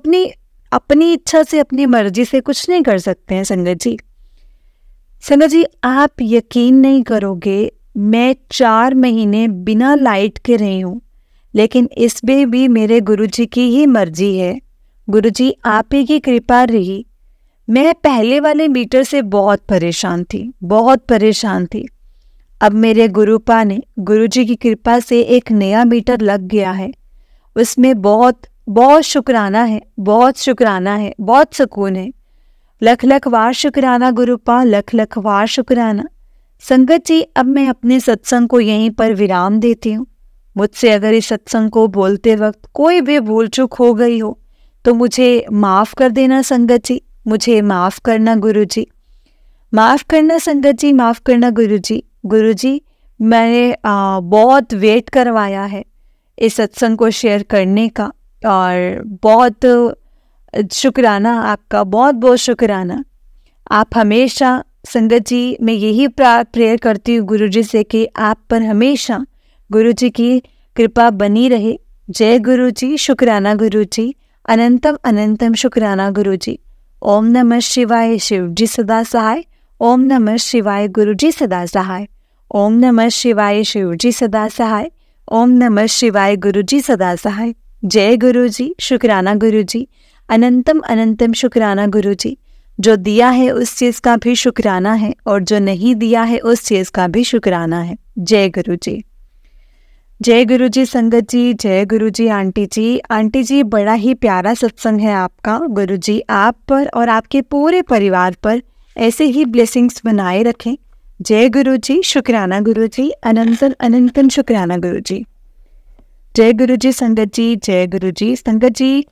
S1: अपनी इच्छा से, अपनी मर्जी से कुछ नहीं कर सकते हैं संगत जी। संगत जी, आप यकीन नहीं करोगे, मैं 4 महीने बिना लाइट के रही हूँ, लेकिन इसमें भी मेरे गुरुजी की ही मर्जी है। गुरुजी आप ही की कृपा रही। मैं पहले वाले मीटर से बहुत परेशान थी। अब मेरे गुरुपा ने, गुरुजी की कृपा से एक नया मीटर लग गया है। उसमें बहुत बहुत शुक्राना है, बहुत सुकून है। लख लख वार शुक्राना गुरुपा, लख लख वार शुक्राना। संगत जी, अब मैं अपने सत्संग को यहीं पर विराम देती हूँ। मुझसे अगर इस सत्संग को बोलते वक्त कोई भी भूल चूक हो गई हो तो मुझे माफ़ कर देना संगत जी, मुझे माफ़ करना गुरुजी, माफ़ करना संगत जी, माफ़ करना गुरुजी। गुरुजी, मैंने बहुत वेट करवाया है इस सत्संग को शेयर करने का और बहुत शुक्राना आपका, बहुत बहुत शुक्राना। आप हमेशा संगत जी, मैं यही प्रेयर करती हूँ गुरुजी से कि आप पर हमेशा गुरुजी की कृपा बनी रहे। जय गुरुजी, शुक्राना गुरुजी, अनंतम अनंतम शुक्राना गुरुजी। ओम नमः शिवाय, शिवजी सदा सहाय। ओम नमः शिवाय, गुरुजी सदा सहाय। ओम नमः शिवाय, शिवजी सदा सहाय। ओम नमः शिवाय गुरु जी सदा सहाय। जय गुरु जी, शुक्राना गुरु जी, अनंतम अनंतम शुक्राना गुरु जी। जो दिया है उस चीज़ का भी शुक्राना है और जो नहीं दिया है उस चीज़ का भी शुक्राना है। जय गुरु जी। जय गुरु जी संगत जी, जय गुरु जी आंटी जी। आंटी जी, बड़ा ही प्यारा सत्संग है आपका। गुरु जी आप पर और आपके पूरे परिवार पर ऐसे ही ब्लेसिंग्स बनाए रखें। जय गुरु जी, शुक्राना गुरु जी, अनंतम अनंतम शुक्राना गुरु जी। जय गुरु जी संगत जी, जय गुरु जी। संगत जी,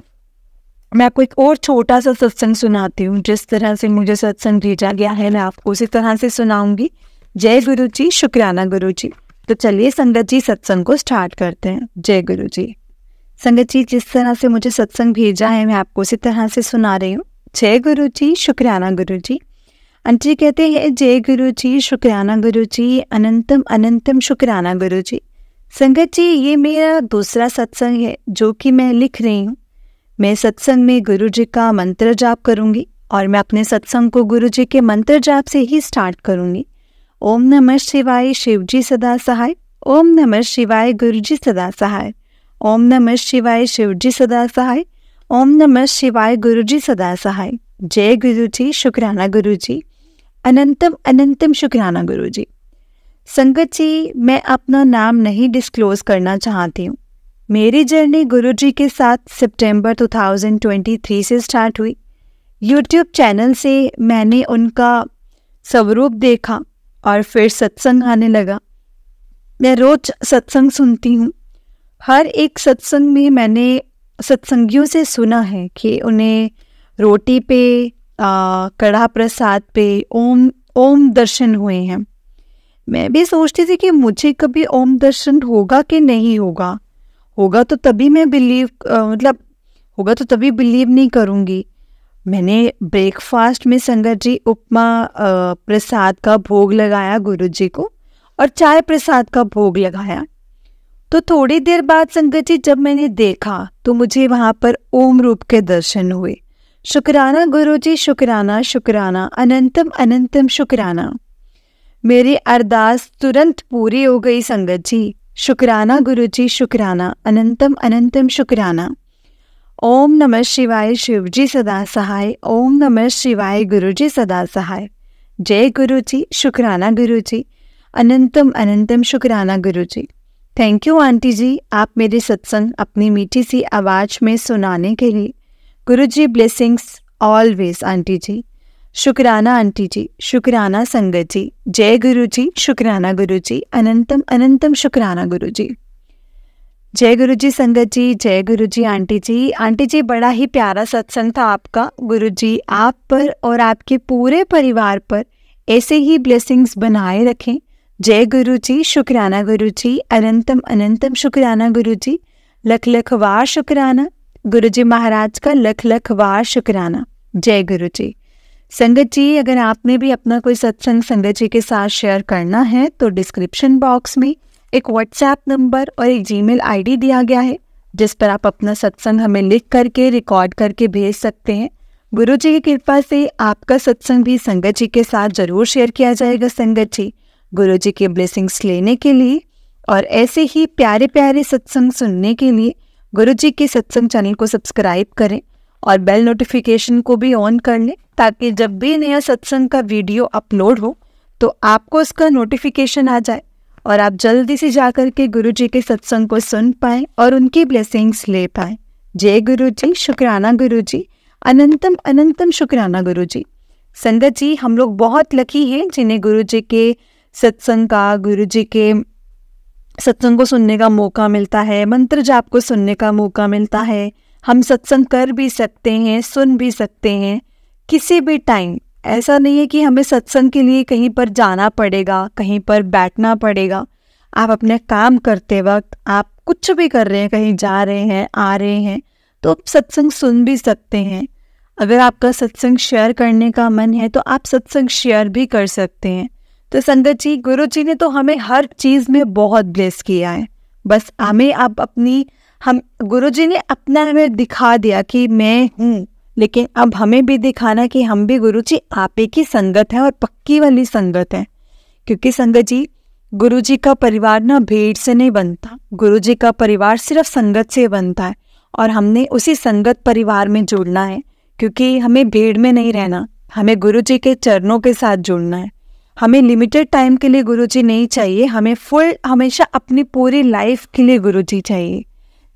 S1: मैं आपको एक और छोटा सा सत्संग सुनाती हूँ। जिस तरह से मुझे सत्संग भेजा गया है मैं आपको उसी तरह से सुनाऊंगी। जय गुरु जी, शुक्राना गुरु जी। तो चलिए संगत जी, सत्संग को स्टार्ट करते हैं। जय गुरु जी। संगत जी, जिस तरह से मुझे सत्संग भेजा है मैं आपको उसी तरह से सुना रही हूँ। जय गुरु जी, शुक्राना गुरु जी। आंटी कहते हैं, जय गुरु जी, शुक्राना गुरु जी, अनंतम अनंतम शुक्राना गुरु जी। संगत जी, ये मेरा दूसरा सत्संग है जो कि मैं लिख रही हूँ। मैं सत्संग में गुरु जी का मंत्र जाप करूंगी और मैं अपने सत्संग को गुरु जी के मंत्र जाप से ही स्टार्ट करूंगी। ओम नमः शिवाय शिव जी सदा सहाय। ओम नमः शिवाय गुरु जी सदा सहाय। ओम नमः शिवाय शिव जी सदा सहाय। ओम नमः शिवाय गुरु जी सदा सहाय। जय गुरु जी, शुक्राना गुरु जी, अनंतम अनंतम शुक्राना गुरु जी। संगत जी, मैं अपना नाम नहीं डिस्क्लोज करना चाहती हूँ। मेरी जर्नी गुरु जी के साथ सितंबर 2023 से स्टार्ट हुई। यूट्यूब चैनल से मैंने उनका स्वरूप देखा और फिर सत्संग आने लगा। मैं रोज सत्संग सुनती हूँ। हर एक सत्संग में मैंने सत्संगियों से सुना है कि उन्हें रोटी पे कड़ा प्रसाद पे ओम ओम दर्शन हुए हैं। मैं भी सोचती थी कि मुझे कभी ओम दर्शन होगा कि नहीं होगा। होगा तो तभी मैं होगा तो तभी बिलीव नहीं करूँगी। मैंने ब्रेकफास्ट में संगत जी उपमा प्रसाद का भोग लगाया गुरु जी को और चाय प्रसाद का भोग लगाया। तो थोड़ी देर बाद संगत जी जब मैंने देखा तो मुझे वहाँ पर ओम रूप के दर्शन हुए। शुक्राना गुरु जी, शुक्राना शुक्राना, अनंतम अनंतम शुक्राना। मेरी अरदास तुरंत पूरी हो गई संगत जी। शुक्राना गुरु जी, शुक्राना, अनंतम अनंतम शुक्राना। ओम नमः शिवाय शिव जी सदा सहाय। ओम नमः शिवाय गुरु जी सदा सहाय। जय गुरु जी, शुक्राना गुरु जी, अनंतम अनंतम शुक्राना गुरु जी। थैंक यू आंटी जी, आप मेरे सत्संग अपनी मीठी सी आवाज़ में सुनाने के लिए। गुरु जी ब्लेसिंग्स ऑलवेज आंटी जी। शुक्राना आंटी जी, शुक्राना संगत जी। जय गुरु जी, शुक्राना गुरु जी, अनंतम अनंतम शुक्राना गुरु जी। जय गुरु जी संगत जी, जय गुरु जी आंटी जी। आंटी जी, बड़ा ही प्यारा सत्संग था आपका। गुरु जी आप पर और आपके पूरे परिवार पर ऐसे ही ब्लेसिंग्स बनाए रखें। जय गुरु जी, शुक्राना गुरु जी, अनंतम अनंतम शुक्राना गुरु जी। लख लख वार शुक्राना गुरु जी महाराज का, लख लख वार शुक्राना। जय गुरु जी। संगत जी, अगर आपने भी अपना कोई सत्संग संगत जी के साथ शेयर करना है तो डिस्क्रिप्शन बॉक्स में एक व्हाट्सएप नंबर और एक जीमेल आईडी दिया गया है जिस पर आप अपना सत्संग हमें लिख करके रिकॉर्ड करके भेज सकते हैं। गुरु जी की कृपा से आपका सत्संग भी संगत जी के साथ जरूर शेयर किया जाएगा। संगत जी, गुरु जी के ब्लेसिंग्स लेने के लिए और ऐसे ही प्यारे प्यारे सत्संग सुनने के लिए गुरु जी के सत्संग चैनल को सब्सक्राइब करें और बेल नोटिफिकेशन को भी ऑन कर लें ताकि जब भी नया सत्संग का वीडियो अपलोड हो तो आपको उसका नोटिफिकेशन आ जाए और आप जल्दी से जाकर के गुरु जी के सत्संग को सुन पाएं और उनकी ब्लेसिंग्स ले पाएं। जय गुरु जी, शुक्राना गुरु जी, अनंतम अनंतम शुक्राना गुरु जी। संगत जी, हम लोग बहुत लकी हैं जिन्हें गुरु जी के सत्संग का, गुरु जी के सत्संग को सुनने का मौका मिलता है, मंत्र जाप को सुनने का मौका मिलता है। हम सत्संग कर भी सकते हैं, सुन भी सकते हैं किसी भी टाइम। ऐसा नहीं है कि हमें सत्संग के लिए कहीं पर जाना पड़ेगा, कहीं पर बैठना पड़ेगा। आप अपने काम करते वक्त, आप कुछ भी कर रहे हैं, कहीं जा रहे हैं, आ रहे हैं, तो आप सत्संग सुन भी सकते हैं। अगर आपका सत्संग शेयर करने का मन है तो आप सत्संग शेयर भी कर सकते हैं। तो संगत जी, गुरु जी ने तो हमें हर चीज़ में बहुत ब्लेस किया है। बस हमें हम गुरु जी ने अपना हमें दिखा दिया कि मैं हूँ, लेकिन अब हमें भी दिखाना कि हम भी गुरु जी आप ही की संगत है और पक्की वाली संगत है। क्योंकि संगत जी, गुरुजी का परिवार ना भीड़ से नहीं बनता, गुरुजी का परिवार सिर्फ संगत से बनता है और हमने उसी संगत परिवार में जुड़ना है, क्योंकि हमें भीड़ में नहीं रहना, हमें गुरुजी के चरणों के साथ जुड़ना है। हमें लिमिटेड टाइम के लिए गुरुजी नहीं चाहिए, हमें फुल हमेशा अपनी पूरी लाइफ के लिए गुरुजी चाहिए।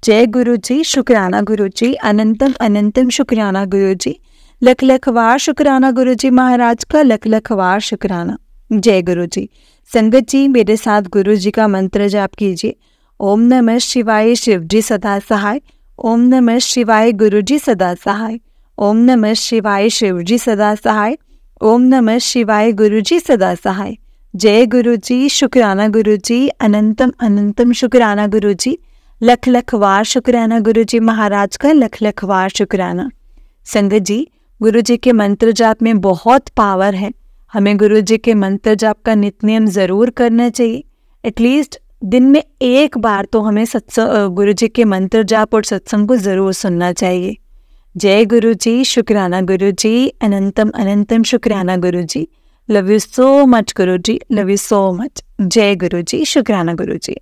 S1: जय गुरुजी, शुक्राना गुरुजी, अनंतम अनंतम शुक्राना गुरुजी, लख लख वार शुक्राना गुरुजी महाराज का, लख लख वार शुक्राना। जय गुरुजी। संगत जी मेरे साथ गुरुजी का मंत्र जाप कीजिए। ओम नमः शिवाय, शिवजी सदा सहाय। ओम नमः शिवाय, गुरुजी सदा सहाय। ओम नमः शिवाय, शिवजी सदा सहाय। ओम नमः शिवाय, गुरुजी सदा सहाय। जय गुरुजी, शुक्राना गुरुजी, अनंतम अनंतम शुक्राना गुरुजी, लख लख वार शुक्राना गुरुजी महाराज का, लख लख वार शुक्राना। संगत जी गुरुजी के मंत्र जाप में बहुत पावर है, हमें गुरुजी के मंत्र जाप का नित्य नियम ज़रूर करना चाहिए। एटलीस्ट दिन में एक बार तो हमें गुरुजी के मंत्र जाप और सत्संग को ज़रूर सुनना चाहिए। जय गुरुजी, शुक्राना गुरुजी, अनंतम अनंतम शुक्राना Guruji, love you so much Guruji, love you so much. जय गुरुजी, शुक्राना गुरुजी।